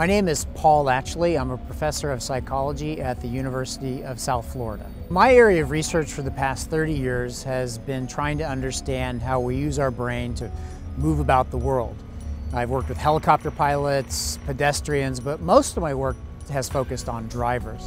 My name is Paul Atchley. I'm a professor of psychology at the University of South Florida. My area of research for the past 30 years has been trying to understand how we use our brain to move about the world. I've worked with helicopter pilots, pedestrians, but most of my work has focused on drivers.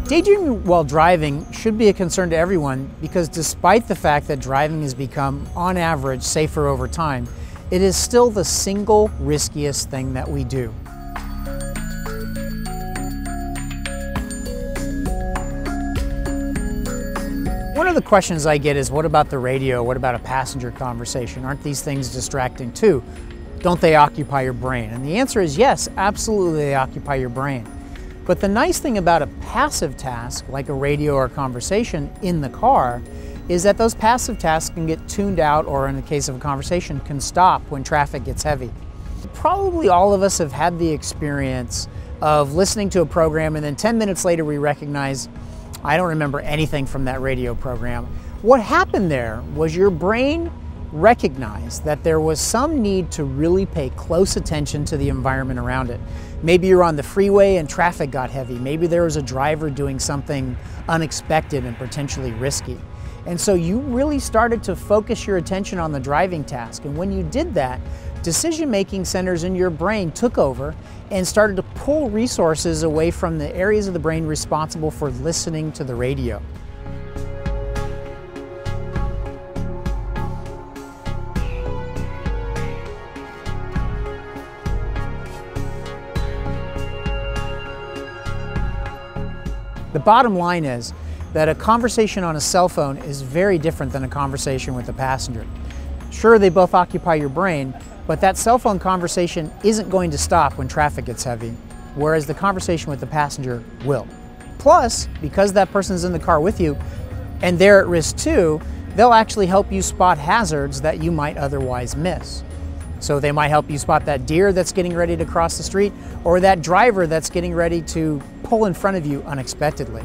Daydreaming while driving should be a concern to everyone because despite the fact that driving has become, on average, safer over time, it is still the single riskiest thing that we do. One of the questions I get is, what about the radio? What about a passenger conversation? Aren't these things distracting too? Don't they occupy your brain? And the answer is yes, absolutely they occupy your brain. But the nice thing about a passive task, like a radio or a conversation in the car, is that those passive tasks can get tuned out, or in the case of a conversation, can stop when traffic gets heavy. Probably all of us have had the experience of listening to a program and then 10 minutes later we recognize, I don't remember anything from that radio program. What happened there was your brain recognized that there was some need to really pay close attention to the environment around it. Maybe you're on the freeway and traffic got heavy. Maybe there was a driver doing something unexpected and potentially risky. And so you really started to focus your attention on the driving task. And when you did that, decision-making centers in your brain took over and started to pull resources away from the areas of the brain responsible for listening to the radio. The bottom line is that a conversation on a cell phone is very different than a conversation with a passenger. Sure, they both occupy your brain, but that cell phone conversation isn't going to stop when traffic gets heavy, whereas the conversation with the passenger will. Plus, because that person's in the car with you and they're at risk too, they'll actually help you spot hazards that you might otherwise miss. So they might help you spot that deer that's getting ready to cross the street, or that driver that's getting ready to pull in front of you unexpectedly.